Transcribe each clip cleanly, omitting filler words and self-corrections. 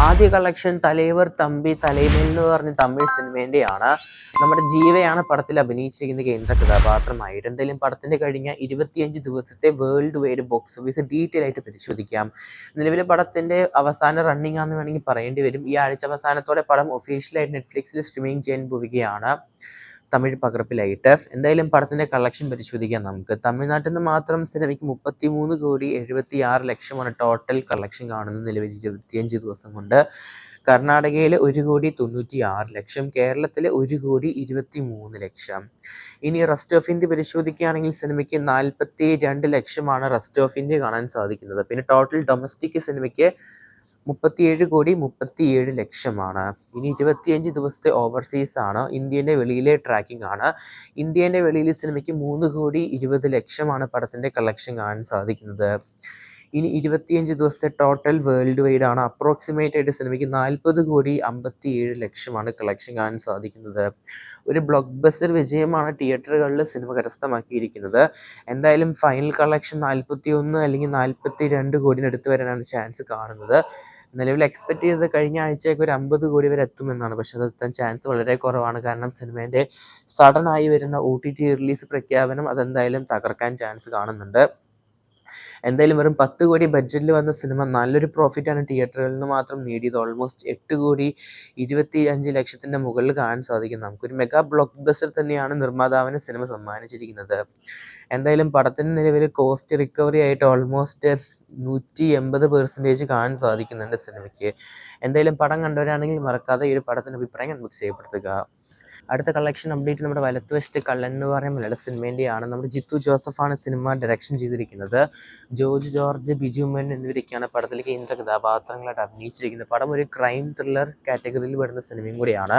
ആദ്യ കളക്ഷൻ തലൈവർ തമ്പി തലൈമേൽ എന്ന് പറഞ്ഞ തമിഴ് സിനിമേൻ്റെയാണ്. നമ്മുടെ ജീവയാണ് പടത്തിൽ അഭിനയിച്ചിരിക്കുന്ന കേന്ദ്ര കഥാപാത്രമായിട്ട്. എന്തായാലും പടത്തിന്റെ കഴിഞ്ഞ 25 ദിവസത്തെ world wide box office detail ആയിട്ട് പരിശോധിക്കാം. നിലവിലെ പടത്തിന്റെ അവസാന റണ്ണിംഗ് ആണെന്ന് വേണമെങ്കിൽ പറയേണ്ടി വരും. ഈ ആഴ്ച അവസാനത്തോടെ പടം ഒഫീഷ്യലായിട്ട് നെറ്റ്ഫ്ലിക്സിൽ സ്ട്രീമിംഗ് ചെയ്യാൻ പോവുകയാണ്, തമിഴ് പകർപ്പിലായിട്ട്. എന്തായാലും പടത്തിന്റെ കളക്ഷൻ പരിശോധിക്കാം നമുക്ക്. തമിഴ്നാട്ടിൽ നിന്ന് മാത്രം സിനിമയ്ക്ക് 33,76,00,000 ടോട്ടൽ കളക്ഷൻ കാണുന്നത് നിലവിൽ 25 ദിവസം കൊണ്ട്. കർണാടകയിൽ 1,96,00,000, കേരളത്തിൽ 1,23,00,000. ഇനി റെസ്റ്റ് ഓഫ് ഇന്ത്യ പരിശോധിക്കുകയാണെങ്കിൽ സിനിമയ്ക്ക് 42,00,000 റെസ്റ്റ് ഓഫ് ഇന്ത്യ കാണാൻ സാധിക്കുന്നത്. പിന്നെ ടോട്ടൽ ഡൊമസ്റ്റിക് സിനിമയ്ക്ക് 37,37,00,000. ഇനി 25 ദിവസത്തെ ഓവർസീസ് ആണ്. ഇന്ത്യൻ്റെ വെളിയിലെ ട്രാക്കിംഗ് ആണ്. ഇന്ത്യൻ്റെ വെളിയിലെ സിനിമയ്ക്ക് 3,20,00,000 പടത്തിൻ്റെ കളക്ഷൻ കാണാൻ സാധിക്കുന്നത്. ഇനി 25 ദിവസത്തെ ടോട്ടൽ വേൾഡ് വൈഡ് ആണ്. അപ്രോക്സിമേറ്റ് ആയിട്ട് സിനിമയ്ക്ക് 40,57,00,000 കളക്ഷൻ കാണാൻ സാധിക്കുന്നത്. ഒരു ബ്ലോക്ക് ബസ്റ്റർ വിജയമാണ് തിയേറ്ററുകളിൽ സിനിമ കരസ്ഥമാക്കിയിരിക്കുന്നത്. എന്തായാലും ഫൈനൽ കളക്ഷൻ 41 അല്ലെങ്കിൽ 42 കോടിനടുത്ത് വരാനാണ് ചാൻസ് കാണുന്നത്. നിലവിൽ എക്സ്പെക്ട് ചെയ്തത് കഴിഞ്ഞ ആഴ്ചയൊക്കെ ഒരു 50 കോടി വരെ എത്തുമെന്നാണ്. പക്ഷെ അത് എത്താൻ ചാൻസ് വളരെ കുറവാണ്. കാരണം സിനിമേൻ്റെ സഡൻ ആയി വരുന്ന OTT റിലീസ് പ്രഖ്യാപനം അതെന്തായാലും തകർക്കാൻ ചാൻസ് കാണുന്നുണ്ട്. എന്തായാലും വെറും 10 കോടി ബഡ്ജറ്റിൽ വന്ന സിനിമ നല്ലൊരു പ്രോഫിറ്റാണ് തിയേറ്ററുകളിൽ നിന്ന് മാത്രം നേടിയത്. ഓൾമോസ്റ്റ് 8,25,00,000 മുകളിൽ കാണാൻ സാധിക്കും. നമുക്കൊരു മെഗാ ബ്ലോക്ക് ബസ്റ്റർ തന്നെയാണ് നിർമ്മാതാവിന് സിനിമ സമ്മാനിച്ചിരിക്കുന്നത്. എന്തായാലും പടത്തിന് നിലവിൽ കോസ്റ്റ് റിക്കവറി ആയിട്ട് ഓൾമോസ്റ്റ് 180% കാണാൻ സാധിക്കുന്നുണ്ട് സിനിമയ്ക്ക്. എന്തായാലും പടം കണ്ടവരാണെങ്കിൽ മറക്കാതെ ഈ ഒരു പടത്തിൻ്റെ അഭിപ്രായം കമന്റ് ചെയ്യപ്പെടുത്തുക. അടുത്ത കളക്ഷൻ അപ്ഡേറ്റ് നമ്മുടെ വലത്തുവശത്ത് കള്ളൻ എന്ന് പറയുന്ന മലയാള സിനിമേൻ്റെയാണ്. നമ്മുടെ ജിത്തു ജോസഫാണ് സിനിമ ഡയറക്ഷൻ ചെയ്തിരിക്കുന്നത്. ജോർജ് ജോർജ്, ബിജു മേനോൻ എന്നിവരൊക്കെയാണ് പടത്തിൽ കേന്ദ്ര കഥാപാത്രങ്ങളായിട്ട് അഭിനയിച്ചിരിക്കുന്നത്. പടം ഒരു ക്രൈം ത്രില്ലർ കാറ്റഗറിയിൽ വരുന്ന സിനിമയും കൂടിയാണ്.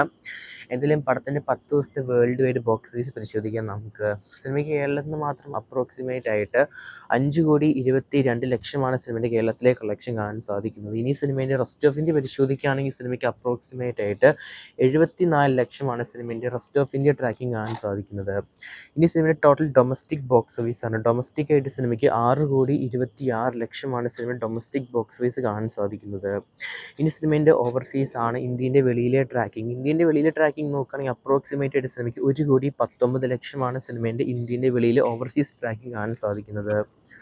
എന്തായാലും പടത്തിൻ്റെ 10 ദിവസത്തെ വേൾഡ് വൈഡ് ബോക്സ് ഓഫീസ് പരിശോധിക്കാം നമുക്ക്. സിനിമയ്ക്ക് കേരളത്തിൽ നിന്ന് മാത്രം അപ്രോക്സിമേറ്റ് ആയിട്ട് 5,22,00,000 സിനിമയുടെ കേരളത്തിലെ കളക്ഷൻ കാണാൻ സാധിക്കുന്നത്. ഇനി സിനിമേൻ്റെ റെസ്റ്റ് ഓഫ് ഇന്ത്യ പരിശോധിക്കുകയാണെങ്കിൽ സിനിമയ്ക്ക് അപ്രോക്സിമേറ്റ് ആയിട്ട് 74,00,000 സിനിമേൻ്റെ റെസ്റ്റ് ഓഫ് ഇന്ത്യ ട്രാക്കിംഗ് കാണാൻ സാധിക്കുന്നത്. ഇനി സിനിമയുടെ ടോട്ടൽ ഡൊമസ്റ്റിക് ബോക്സ് ഓഫീസാണ്. ഡൊമസ്റ്റിക് ആയിട്ട് സിനിമയ്ക്ക് 6,26,00,000 സിനിമ ഡൊമസ്റ്റിക് ബോക്സ് ഓഫീസ് കാണാൻ സാധിക്കുന്നത്. ഇനി സിനിമേൻ്റെ ഓവർസീസ് ആണ്. ഇന്ത്യൻ്റെ വെളിയിലെ ട്രാക്കിംഗ്. ഇന്ത്യൻ്റെ വെളിയിലെ ട്രാക്കിംഗ് നോക്കുകയാണെങ്കിൽ അപ്രോക്സിമേറ്റ് ആയിട്ട് സിനിമയ്ക്ക് 1,19,00,000 സിനിമേൻ്റെ ഇന്ത്യൻ്റെ വെളിയിലെ ഓവർസീസ് ട്രാക്കിംഗ് കാണാൻ സാധിക്കുന്നത്.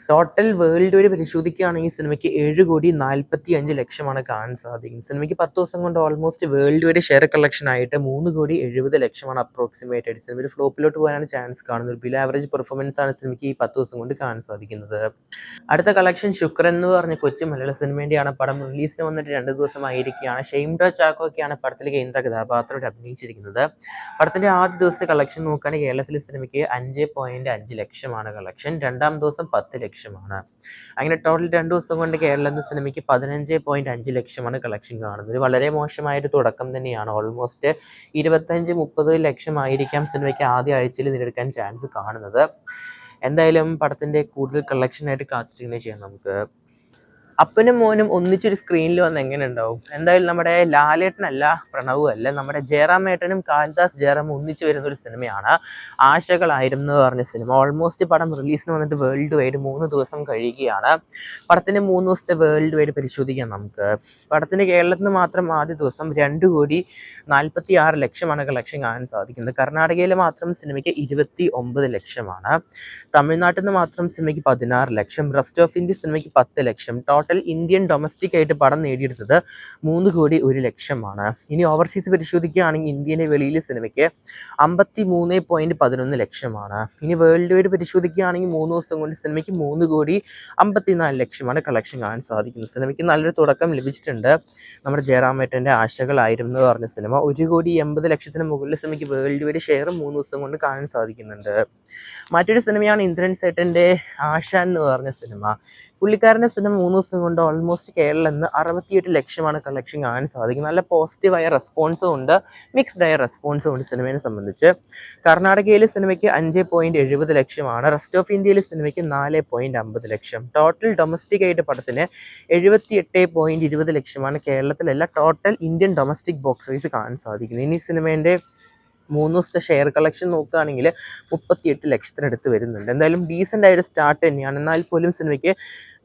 ടോട്ടൽ വേൾഡ് വൈഡ് പരിശോധിക്കുകയാണെങ്കിൽ സിനിമയ്ക്ക് 7,45,00,000 കാണാൻ സാധിക്കുന്നത്. സിനിമയ്ക്ക് 10 ദിവസം കൊണ്ട് almost world wide share collection ആയിട്ട് 3,70,00,000 അപ്രോക്സിമേറ്റ് ആയിട്ട് സിനിമ ഒരു ഫ്ലോപ്പിലോട്ട് പോകാനാണ് ചാൻസ് കാണുന്നത്. ബിലോ ആവറേജ് പെർഫോമൻസ് ആണ് സിനിമയ്ക്ക് ഈ 10 ദിവസം കൊണ്ട് കാണാൻ സാധിക്കുന്നത്. അടുത്ത കളക്ഷൻ ശുക്രൻ എന്ന് പറഞ്ഞ കൊച്ചു മലയാള സിനിമേൻ്റെയാണ്. പടം റിലീസിന് വന്നിട്ട് 2 ദിവസമായിരിക്കുകയാണ്. ഷെയ്ംഡോ ചാക്കോയൊക്കെയാണ് പടത്തിൽ കേന്ദ്ര കഥാപാത്രമായിട്ട് അഭിനയിച്ചിരിക്കുന്നത്. പടത്തിൻ്റെ ആദ്യ ദിവസത്തെ കളക്ഷൻ നോക്കുകയാണെങ്കിൽ കേരളത്തിലെ സിനിമയ്ക്ക് 5,5 കളക്ഷൻ. രണ്ടാം ദിവസം 10 ലക്ഷമാണ്. അങ്ങനെ ടോട്ടൽ 2 ദിവസം കൊണ്ട് കേരളത്തിൽ സിനിമയ്ക്ക് 15,5 കളക്ഷൻ കാണുന്നത്. ഒരു വളരെ മോശമായൊരു തുടക്കം തന്നെയാണ്. ഓൾമോസ്റ്റ് 25-30 ലക്ഷമായിരിക്കാം സിനിമയ്ക്ക് ആദ്യ ആഴ്ചയിൽ നേടിയെടുക്കാൻ ചാൻസ് കാണുന്നത്. എന്തായാലും പടത്തിൻ്റെ കൂടുതൽ കളക്ഷനായിട്ട് കാത്തിരിക്കുന്നത് ചെയ്യാം നമുക്ക്. അപ്പനും മോനും ഒന്നിച്ചൊരു സ്ക്രീനിൽ വന്ന് എങ്ങനെ ഉണ്ടാവും? എന്തായാലും നമ്മുടെ ലാലേട്ടനല്ല, പ്രണവും അല്ല, നമ്മുടെ ജയറാമേട്ടനും കാളിദാസ് ജയറാമും ഒന്നിച്ച് വരുന്നൊരു സിനിമയാണ് ആശകളായിരുന്നു എന്ന് പറഞ്ഞ സിനിമ. ഓൾമോസ്റ്റ് പടം റിലീസിന് വന്നിട്ട് വേൾഡ് വൈഡ് 3 ദിവസം കഴിയുകയാണ്. പടത്തിൻ്റെ 3 ദിവസത്തെ വേൾഡ് വൈഡ് പരിശോധിക്കാം നമുക്ക്. പടത്തിൻ്റെ കേരളത്തിൽ നിന്ന് മാത്രം ആദ്യ ദിവസം 2,46,00,000 കളക്ഷൻ കാണാൻ സാധിക്കുന്നത്. കർണാടകയിൽ മാത്രം സിനിമയ്ക്ക് 29,00,000. തമിഴ്നാട്ടിൽ നിന്ന് മാത്രം സിനിമയ്ക്ക് 16,00,000. റെസ്റ്റ് ഓഫ് ഇന്ത്യ സിനിമയ്ക്ക് 10,00,000. ടോട്ടൽ ഇന്ത്യൻ ഡൊമസ്റ്റിക് ആയിട്ട് പടം നേടിയെടുത്തത് 3,01,00,000. ഇനി ഓവർസീസ് പരിശോധിക്കുകയാണെങ്കിൽ ഇന്ത്യൻ്റെ വെളിയിലെ സിനിമയ്ക്ക് 53,11,00,000. ഇനി വേൾഡ് വൈഡ് പരിശോധിക്കുകയാണെങ്കിൽ 3 ദിവസം കൊണ്ട് സിനിമയ്ക്ക് 3,54,00,000 കളക്ഷൻ കാണാൻ സാധിക്കുന്നത്. സിനിമയ്ക്ക് നല്ലൊരു തുടക്കം ലഭിച്ചിട്ടുണ്ട്. നമ്മുടെ ജയറാമേട്ടൻ്റെ ആശകളായിരുന്നു എന്ന് പറഞ്ഞ സിനിമ 1,80,00,000 മുകളിൽ സിനിമയ്ക്ക് വേൾഡ് വൈഡ് ഷെയർ 3 ദിവസം കൊണ്ട് കാണാൻ സാധിക്കുന്നുണ്ട്. മറ്റൊരു സിനിമയാണ് ഇന്ദ്രൻ സേട്ടൻ്റെ ആശാൻ എന്ന് പറഞ്ഞ സിനിമ. പുള്ളിക്കാരൻ്റെ സിനിമ 3 ദിവസം കൊണ്ട് ഓൾമോസ്റ്റ് കേരളത്തിൽ നിന്ന് 68 ലക്ഷമാണ് കളക്ഷൻ കാണാൻ സാധിക്കുന്നത്. നല്ല പോസിറ്റീവായ റെസ്പോൺസും ഉണ്ട്, മിക്സ്ഡ് ആയ റെസ്പോൺസും ഉണ്ട് സിനിമയെ സംബന്ധിച്ച്. കർണാടകയിലെ സിനിമയ്ക്ക് 5,70 ലക്ഷമാണ്. റെസ്റ്റ് ഓഫ് ഇന്ത്യയിലെ സിനിമയ്ക്ക് 4,50 ലക്ഷം. ടോട്ടൽ ഡൊമസ്റ്റിക് ആയിട്ട് പടത്തിന് 78,20 ലക്ഷമാണ് കേരളത്തിലല്ല total Indian domestic box office കാണാൻ സാധിക്കുന്നത്. ഇനി സിനിമേൻ്റെ 3 ദിവസത്തെ ഷെയർ കളക്ഷൻ നോക്കുകയാണെങ്കിൽ 38 ലക്ഷത്തിനടുത്ത് വരുന്നുണ്ട്. എന്തായാലും ഡീസൻ്റ് ആയൊരു സ്റ്റാർട്ട് തന്നെയാണ്. എന്നാൽ പോലും സിനിമയ്ക്ക്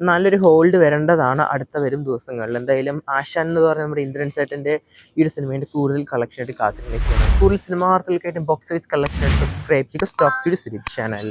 നല്ലൊരു ഹോൾഡ് വരേണ്ടതാണ് അടുത്ത വരും ദിവസങ്ങളിൽ. എന്തായാലും ആശാൻ എന്ന് പറയുന്ന നമ്മുടെ ഇന്ദ്രൻ സേട്ടൻ്റെ ഈ ഒരു സിനിമേൻ്റെ കൂടുതൽ കളക്ഷനായിട്ട് കാത്തിരിക്കുന്നത് ചെയ്യണം. കൂടുതൽ സിനിമാ വാർത്തകൾക്കായിട്ടും ബോക്സ് ഓഫീസ് കളക്ഷൻ സബ്സ്ക്രൈബ് ചെയ്യുക സ്റ്റോക്സ് സുരേഷ് ചാനൽ.